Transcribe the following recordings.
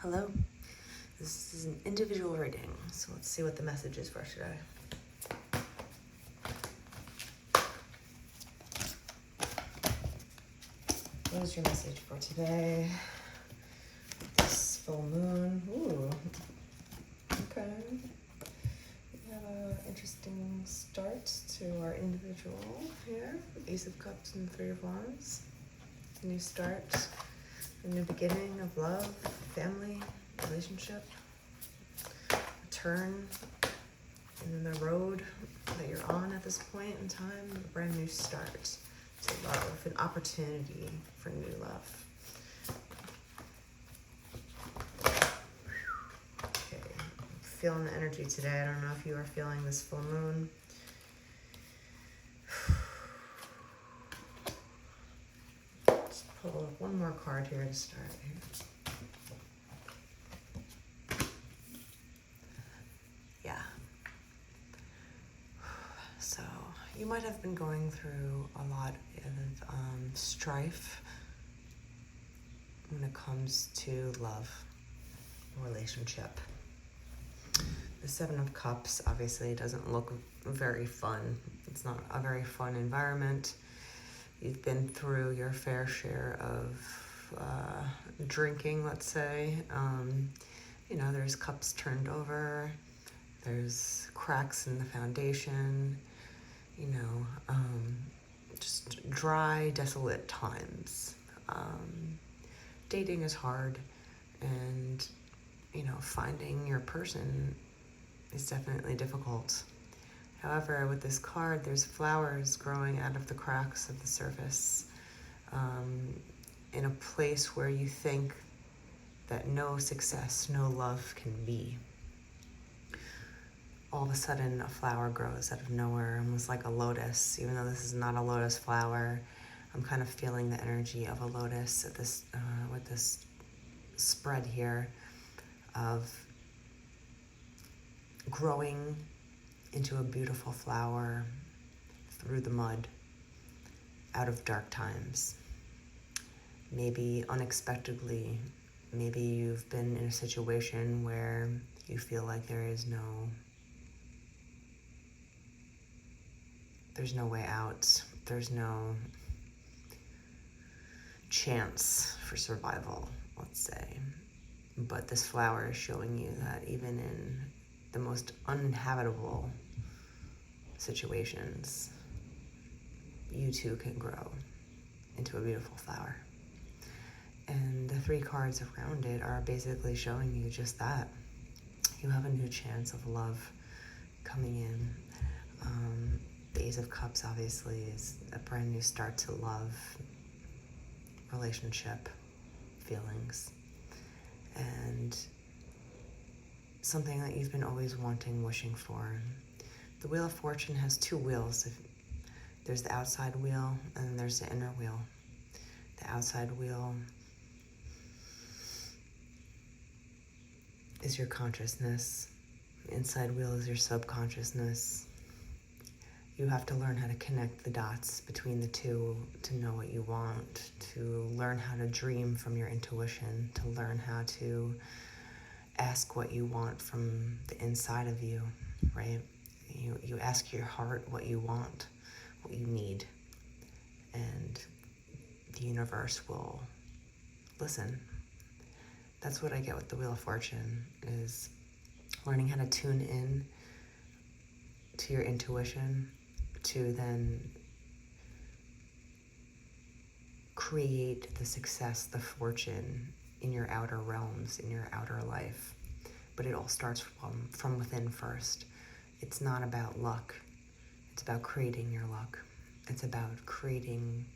Hello. This is an individual reading, so let's see what the message is for today. What is your message for today? This full moon. Ooh. Okay. We have an interesting start to our individual here. Ace of Cups and Three of Wands. A new start. A new beginning of love, family, relationship, a turn in the road that you're on at this point in time, a brand new start to love, an opportunity for new love. Okay, I'm feeling the energy today. I don't know if you are feeling this full moon. Pull one more card here to start here. Yeah. So you might have been going through a lot of strife when it comes to love, relationship. The Seven of Cups obviously doesn't look very fun. It's not a very fun environment. You've been through your fair share of drinking, let's say. There's cups turned over. There's cracks in the foundation. Just dry, desolate times. Dating is hard, and, finding your person is definitely difficult. However, with this card, there's flowers growing out of the cracks of the surface, in a place where you think that no success, no love can be. All of a sudden, a flower grows out of nowhere, almost like a lotus. Even though this is not a lotus flower, I'm kind of feeling the energy of a lotus at this, with this spread here of growing into a beautiful flower through the mud, out of dark times. Maybe unexpectedly, maybe you've been in a situation where you feel like there's no way out. There's no chance for survival, let's say. But this flower is showing you that even in the most uninhabitable situations, you too can grow into a beautiful flower. And the three cards around it are basically showing you just that. You have a new chance of love coming in. The Ace of Cups obviously is a brand new start to love, relationship, feelings, and something that you've been always wanting, wishing for. The Wheel of Fortune has two wheels. There's the outside wheel and then there's the inner wheel. The outside wheel is your consciousness. The inside wheel is your subconsciousness. You have to learn how to connect the dots between the two to know what you want, to learn how to dream from your intuition, to learn how to ask what you want from the inside of you, right? You ask your heart what you want, what you need, and the universe will listen. That's what I get with the Wheel of Fortune, is learning how to tune in to your intuition, to then create the success, the fortune in your outer realms, in your outer life. But it all starts from within first. It's not about luck. It's about creating your luck. It's about creating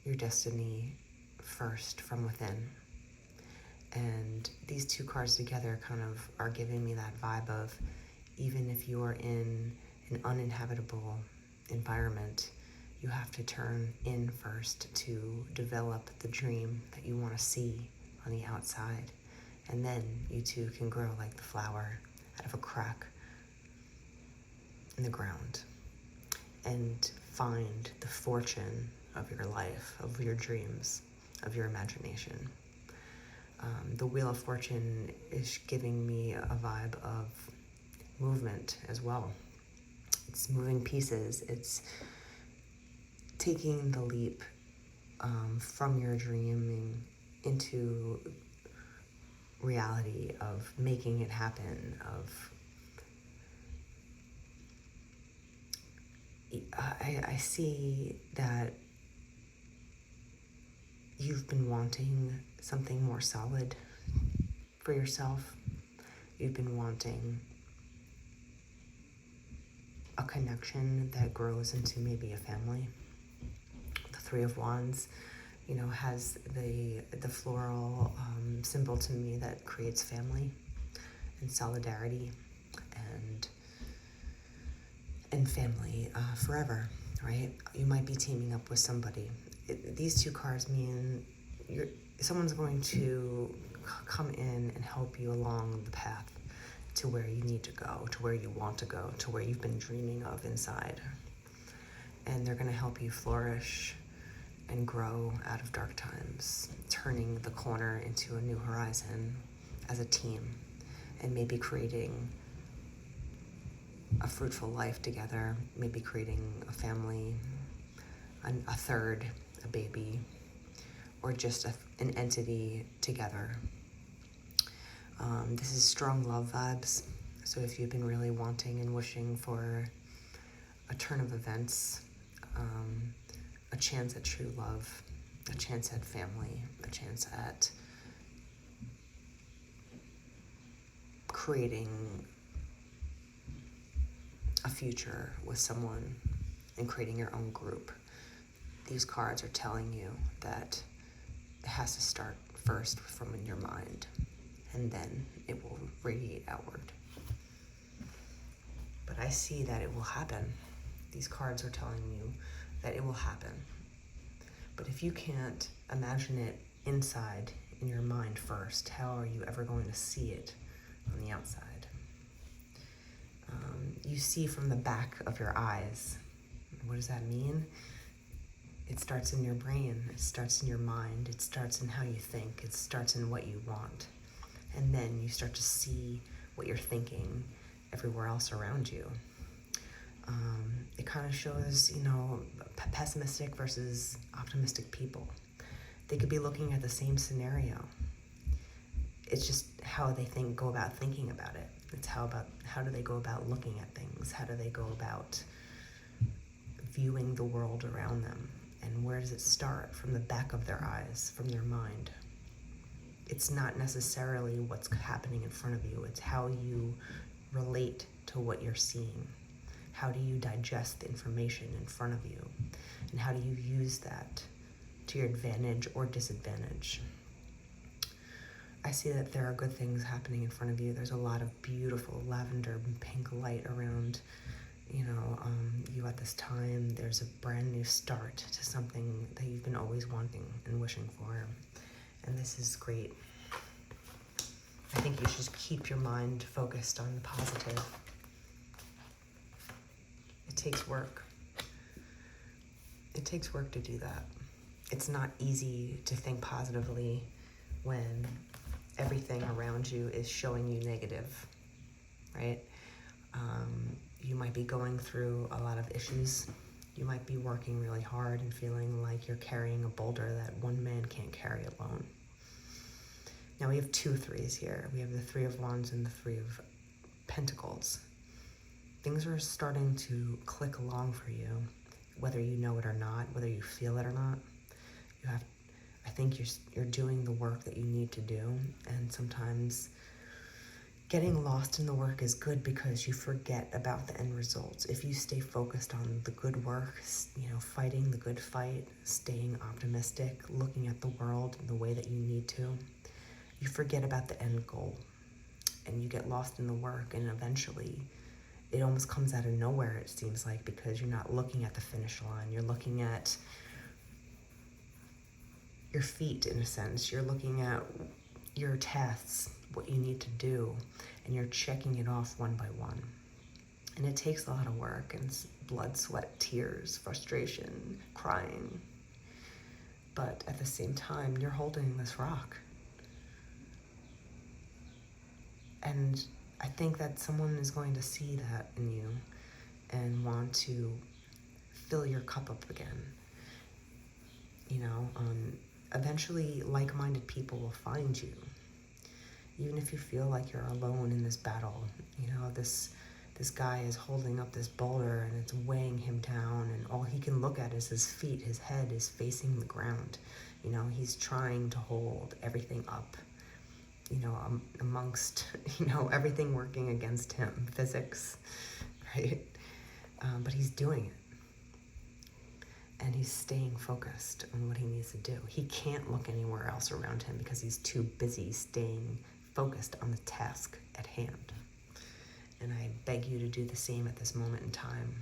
your destiny first from within. And these two cards together kind of are giving me that vibe of, even if you are in an uninhabitable environment, you have to turn in first to develop the dream that you want to see on the outside. And then you too can grow like the flower out of a crack in the ground and find the fortune of your life, of your dreams, of your imagination. The Wheel of Fortune is giving me a vibe of movement as well. It's moving pieces. It's taking the leap from your dreaming into reality, of making it happen, I see that you've been wanting something more solid for yourself. You've been wanting a connection that grows into maybe a family. The Three of Wands, has the floral symbol to me that creates family and solidarity and family forever, right? You might be teaming up with somebody. These two cards mean someone's going to come in and help you along the path to where you need to go, to where you want to go, to where you've been dreaming of inside. And they're going to help you flourish and grow out of dark times, turning the corner into a new horizon as a team, and maybe creating a fruitful life together, maybe creating a family, a third, a baby, or just an entity together. This is strong love vibes. So if you've been really wanting and wishing for a turn of events, a chance at true love, a chance at family, a chance at creating a future with someone and creating your own group, these cards are telling you that it has to start first from in your mind, and then it will radiate outward. But I see that it will happen. These cards are telling you that it will happen. But if you can't imagine it inside in your mind first, how are you ever going to see it on the outside? You see from the back of your eyes. What does that mean? It starts in your brain, it starts in your mind, it starts in how you think, it starts in what you want. And then you start to see what you're thinking everywhere else around you. It kind of shows, pessimistic versus optimistic people. They could be looking at the same scenario. It's just how they go about thinking about it. It's how do they go about looking at things? How do they go about viewing the world around them? And where does it start? From the back of their eyes, from their mind. It's not necessarily what's happening in front of you. It's how you relate to what you're seeing. How do you digest the information in front of you? And how do you use that to your advantage or disadvantage? I see that there are good things happening in front of you. There's a lot of beautiful lavender and pink light around, you at this time. There's a brand new start to something that you've been always wanting and wishing for. And this is great. I think you should keep your mind focused on the positive. It takes work. It takes work to do that. It's not easy to think positively when everything around you is showing you negative, right? You might be going through a lot of issues. You might be working really hard and feeling like you're carrying a boulder that one man can't carry alone. Now we have two threes here. We have the Three of Wands and the Three of Pentacles. Things are starting to click along for you, whether you know it or not, whether you feel it or not. I think you're doing the work that you need to do, and sometimes getting lost in the work is good because you forget about the end results. If you stay focused on the good work, fighting the good fight, staying optimistic, looking at the world the way that you need to, you forget about the end goal, and you get lost in the work, and eventually it almost comes out of nowhere, it seems like, because you're not looking at the finish line. You're looking at your feet, in a sense. You're looking at your tasks, what you need to do, and you're checking it off one by one. And it takes a lot of work and blood, sweat, tears, frustration, crying. But at the same time, you're holding this rock. And I think that someone is going to see that in you and want to fill your cup up again. You know, eventually like-minded people will find you. Even if you feel like you're alone in this battle, you know, this guy is holding up this boulder and it's weighing him down, and all he can look at is his feet. His head is facing the ground. You know, he's trying to hold everything up, you know, amongst, you know, everything working against him, physics, right? But he's doing it. And he's staying focused on what he needs to do. He can't look anywhere else around him because he's too busy staying focused on the task at hand. And I beg you to do the same at this moment in time.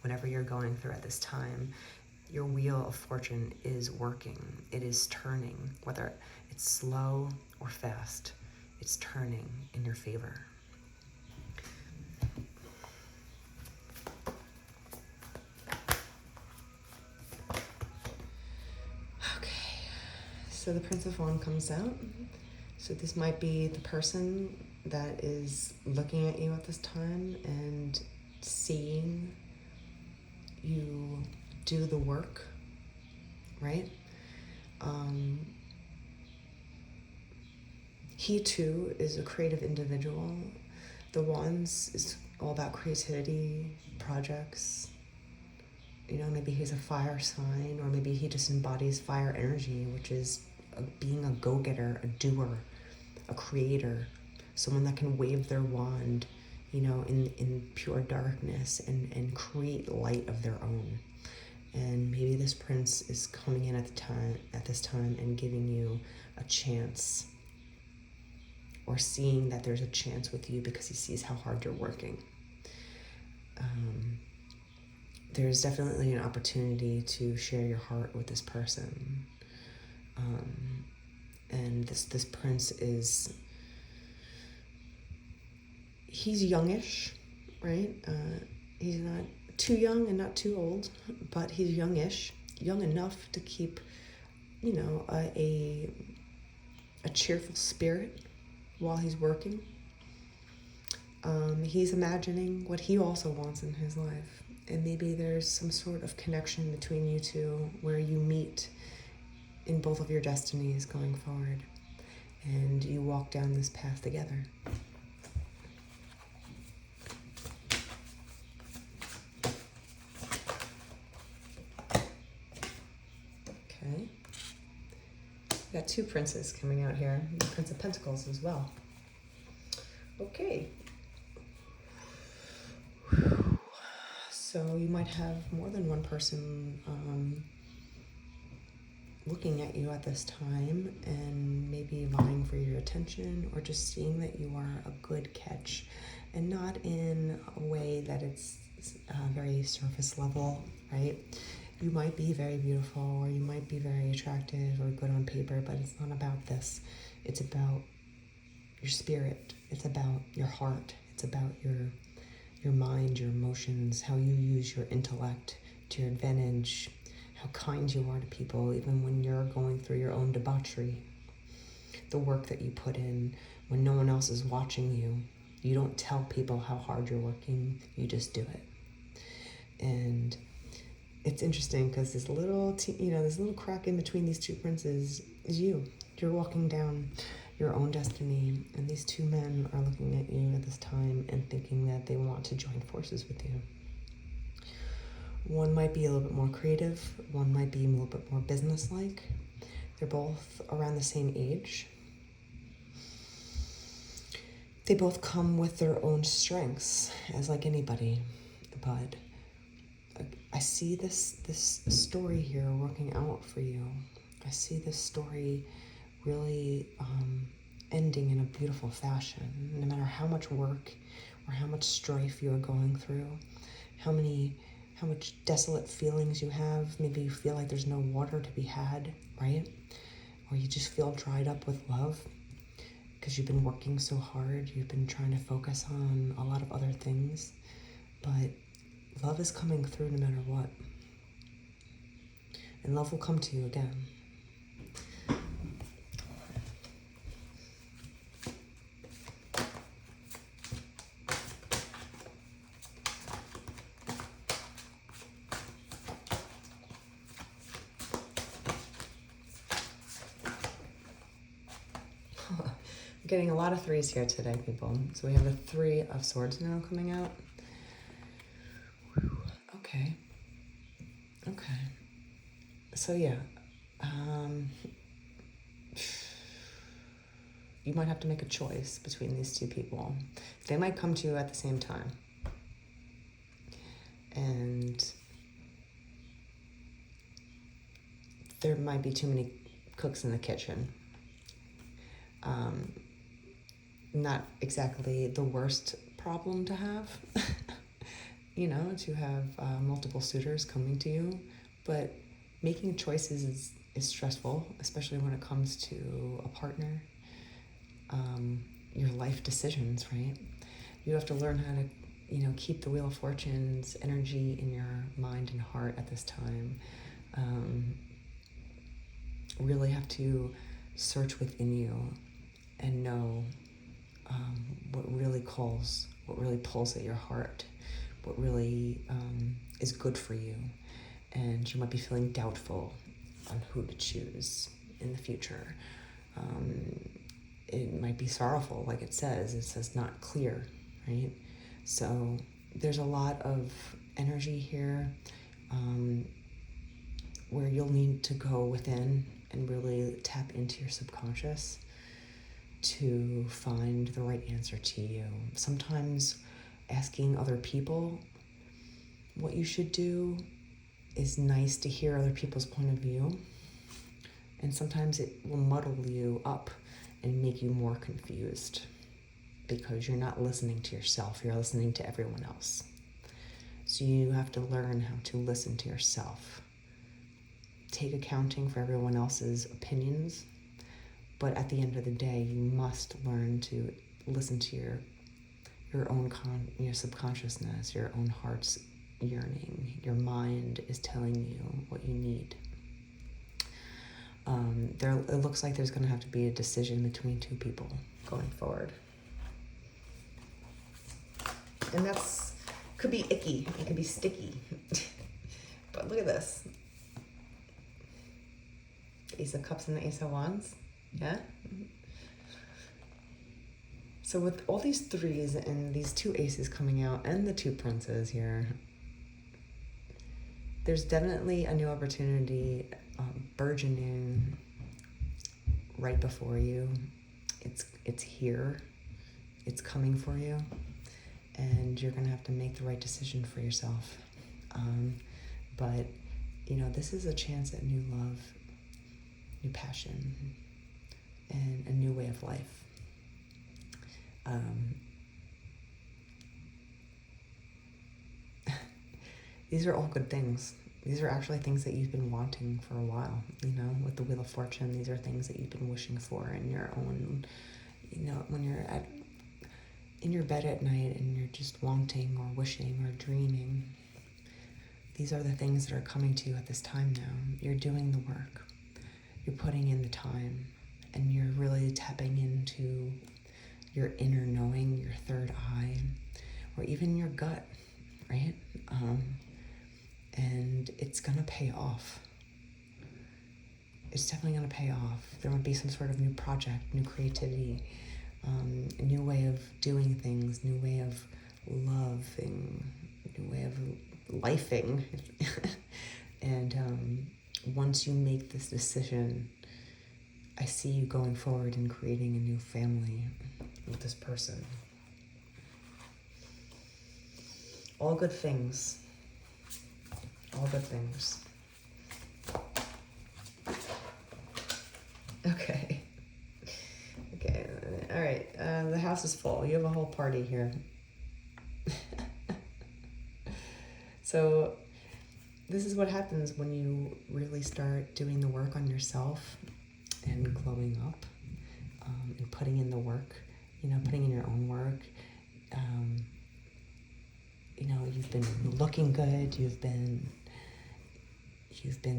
Whatever you're going through at this time, your wheel of fortune is working. It is turning. Whether it's slow or fast, it's turning in your favor. Okay, so the Prince of Wands comes out. So this might be the person that is looking at you at this time and seeing you do the work, right? He too is a creative individual. The Wands is all about creativity, projects. You know, maybe he's a fire sign, or maybe he just embodies fire energy, which is being a go-getter, a doer, a creator, someone that can wave their wand, you know, in pure darkness and create light of their own. And maybe this prince is coming in at this time and giving you a chance, or seeing that there's a chance with you because he sees how hard you're working. There's definitely an opportunity to share your heart with this person. And this prince is, he's youngish, right? He's not too young and not too old, but he's youngish, young enough to keep, you know, a cheerful spirit while he's working. He's imagining what he also wants in his life. And maybe there's some sort of connection between you two where you meet in both of your destinies going forward, and you walk down this path together. Okay. We got two princes coming out here. The Prince of Pentacles as well. Okay. So you might have more than one person looking at you at this time and maybe vying for your attention, or just seeing that you are a good catch, and not in a way that it's very surface level, right? You might be very beautiful, or you might be very attractive or good on paper, but it's not about this. It's about your spirit. It's about your heart. It's about your mind, your emotions, how you use your intellect to your advantage, how kind you are to people, even when you're going through your own debauchery. The work that you put in when no one else is watching you. You don't tell people how hard you're working, you just do it. And it's interesting because this little crack in between these two princes is you. You're walking down your own destiny, and these two men are looking at you at this time and thinking that they want to join forces with you. One might be a little bit more creative, one might be a little bit more businesslike. They're both around the same age. They both come with their own strengths, as like anybody, but I see this story here working out for you. I see this story really ending in a beautiful fashion. No matter how much work or how much strife you are going through, how much desolate feelings you have. Maybe you feel like there's no water to be had, right? Or you just feel dried up with love because you've been working so hard. You've been trying to focus on a lot of other things, but love is coming through no matter what. And love will come to you again. Getting a lot of threes here today, people. So we have the Three of Swords now coming out. Whew. Okay. Okay. So yeah, you might have to make a choice between these two people. They might come to you at the same time. And there might be too many cooks in the kitchen. Not exactly the worst problem to have, to have multiple suitors coming to you, but making choices is stressful, especially when it comes to a partner. Your life decisions, right? You have to learn how to, keep the Wheel of Fortune's energy in your mind and heart at this time. Really have to search within you and know what really calls, what really pulls at your heart, what really is good for you. And you might be feeling doubtful on who to choose in the future. It might be sorrowful, like it says not clear, right? So there's a lot of energy here where you'll need to go within and really tap into your subconscious to find the right answer to you. Sometimes asking other people what you should do is nice to hear other people's point of view, and sometimes it will muddle you up and make you more confused because you're not listening to yourself, you're listening to everyone else. So you have to learn how to listen to yourself. Take accounting for everyone else's opinions, but at the end of the day, you must learn to listen to your own your subconsciousness, your own heart's yearning. Your mind is telling you what you need. It looks like there's going to have to be a decision between two people going forward. And could be icky, it could be sticky. But look at this. Ace of Cups and the Ace of Wands. Yeah? So with all these threes and these two aces coming out and the two princes here, there's definitely a new opportunity burgeoning right before you. It's here. It's coming for you. And you're going to have to make the right decision for yourself. But, this is a chance at new love, new passion, and a new way of life. These are all good things. These are actually things that you've been wanting for a while, with the Wheel of Fortune. These are things that you've been wishing for in your own, when you're in your bed at night and you're just wanting or wishing or dreaming. These are the things that are coming to you at this time now. You're doing the work. You're putting in the time, and you're really tapping into your inner knowing, your third eye, or even your gut, right? And it's going to pay off. It's definitely going to pay off. There might be some sort of new project, new creativity, a new way of doing things, new way of loving, new way of lifing. And once you make this decision, I see you going forward and creating a new family with this person. All good things. All good things. Okay. All right. The house is full. You have a whole party here. So this is what happens when you really start doing the work on yourself and glowing up, and putting in the work, putting in your own work. You've been looking good. You've been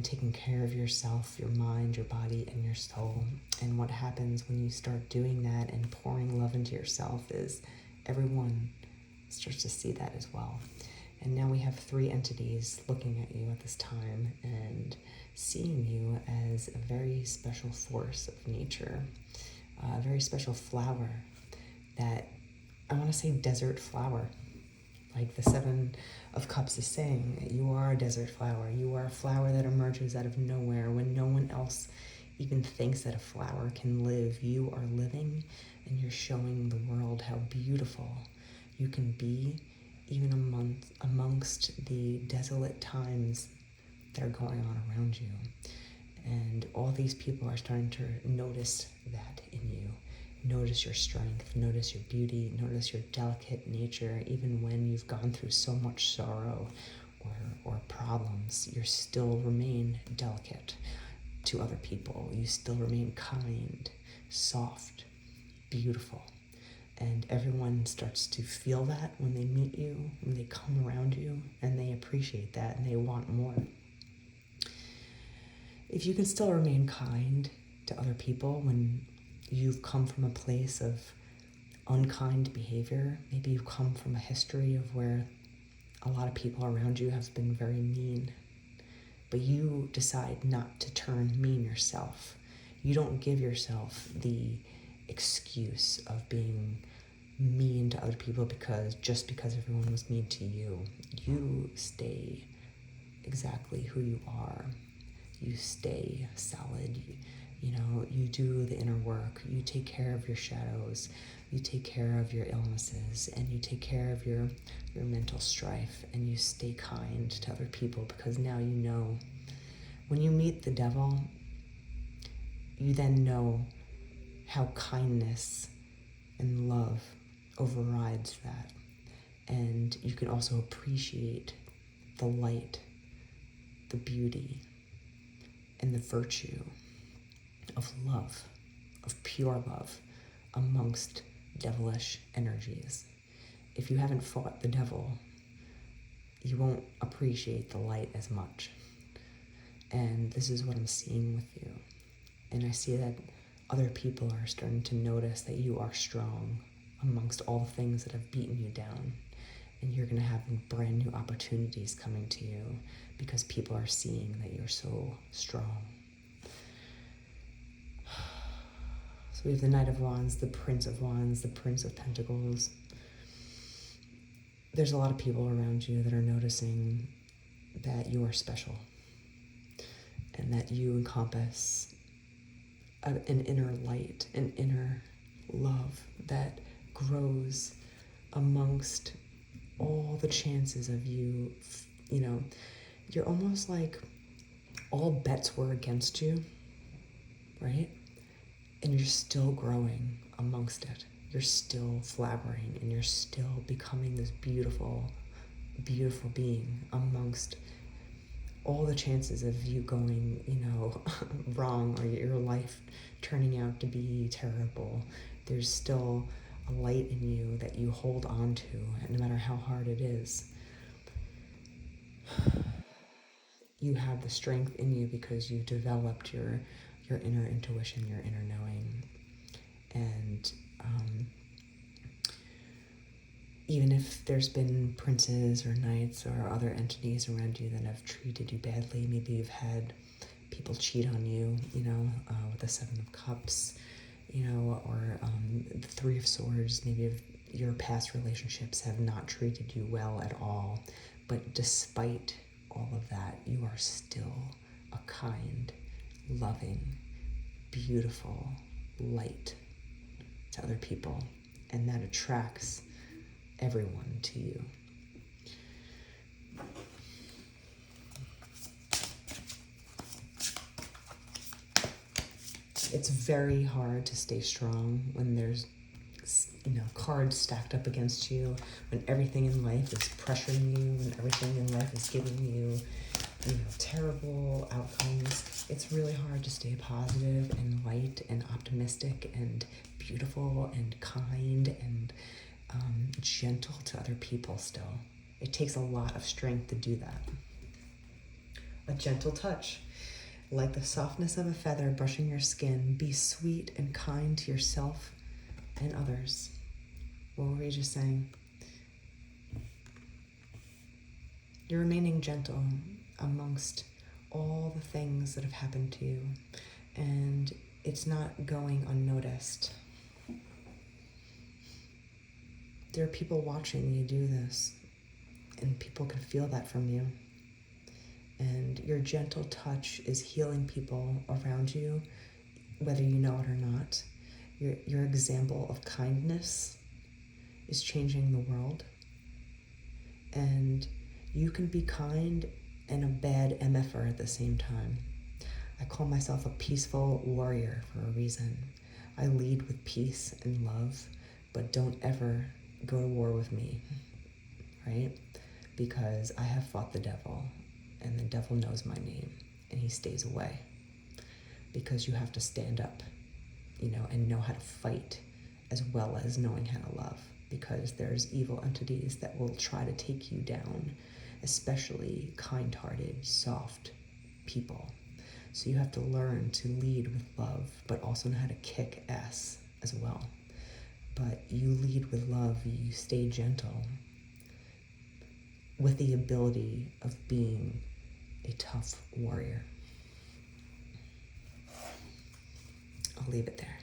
taking care of yourself, your mind, your body, and your soul. And what happens when you start doing that and pouring love into yourself is everyone starts to see that as well. And now we have three entities looking at you at this time and seeing you as a very special force of nature. a very special flower that, I want to say desert flower. Like the Seven of Cups is saying, you are a desert flower. You are a flower that emerges out of nowhere when no one else even thinks that a flower can live. You are living, and you're showing the world how beautiful you can be, even amongst the desolate times that are going on around you. And all these people are starting to notice that in you. Notice your strength, notice your beauty, notice your delicate nature. Even when you've gone through so much sorrow or problems, you still remain delicate to other people. You still remain kind, soft, beautiful. And everyone starts to feel that when they meet you, when they come around you, and they appreciate that and they want more. If you can still remain kind to other people when you've come from a place of unkind behavior, maybe you've come from a history of where a lot of people around you have been very mean, but you decide not to turn mean yourself. You don't give yourself the excuse of being mean to other people just because everyone was mean to you. You stay exactly who you are. You stay solid. You do the inner work. You take care of your shadows. You take care of your illnesses, and you take care of your mental strife, and you stay kind to other people, because now you know when you meet the devil, you then know how kindness and love overrides that. And you can also appreciate the light, the beauty, and the virtue of love, of pure love, amongst devilish energies. If you haven't fought the devil, you won't appreciate the light as much. And this is what I'm seeing with you. And I see that other people are starting to notice that you are strong amongst all the things that have beaten you down. And you're going to have brand new opportunities coming to you because people are seeing that you're so strong. So we have the Knight of Wands, the Prince of Wands, the Prince of Pentacles. There's a lot of people around you that are noticing that you are special and that you encompass an inner light, an inner love that grows amongst all the chances of you. You're almost like all bets were against you, right? And you're still growing amongst it. You're still flowering, and you're still becoming this beautiful, beautiful being amongst all the chances of you going, wrong, or your life turning out to be terrible. There's still a light in you that you hold on to, no matter how hard it is. You have the strength in you because you developed your inner intuition, your inner knowing. And even if there's been princes or knights or other entities around you that have treated you badly, maybe you've had people cheat on you, with the Seven of Cups, or the Three of Swords. Maybe if your past relationships have not treated you well at all, but despite all of that, you are still a kind, loving, beautiful light to other people, and that attracts everyone to you. It's very hard to stay strong when there's cards stacked up against you, when everything in life is pressuring you, when everything in life is giving you terrible outcomes. It's really hard to stay positive and light and optimistic and beautiful and kind and gentle to other people still. It takes a lot of strength to do that. A gentle touch, like the softness of a feather brushing your skin. Be sweet and kind to yourself and others. What were we just saying? You're remaining gentle amongst all the things that have happened to you. And it's not going unnoticed. There are people watching you do this, and people can feel that from you. And your gentle touch is healing people around you, whether you know it or not. Your example of kindness is changing the world. And you can be kind and a bad MFer at the same time. I call myself a peaceful warrior for a reason. I lead with peace and love, but don't ever go to war with me, right? Because I have fought the devil, and the devil knows my name, and he stays away. Because you have to stand up, and know how to fight, as well as knowing how to love. Because there's evil entities that will try to take you down, especially kind-hearted, soft people. So you have to learn to lead with love, but also know how to kick ass as well. But you lead with love, you stay gentle, with the ability of being a tough warrior. I'll leave it there.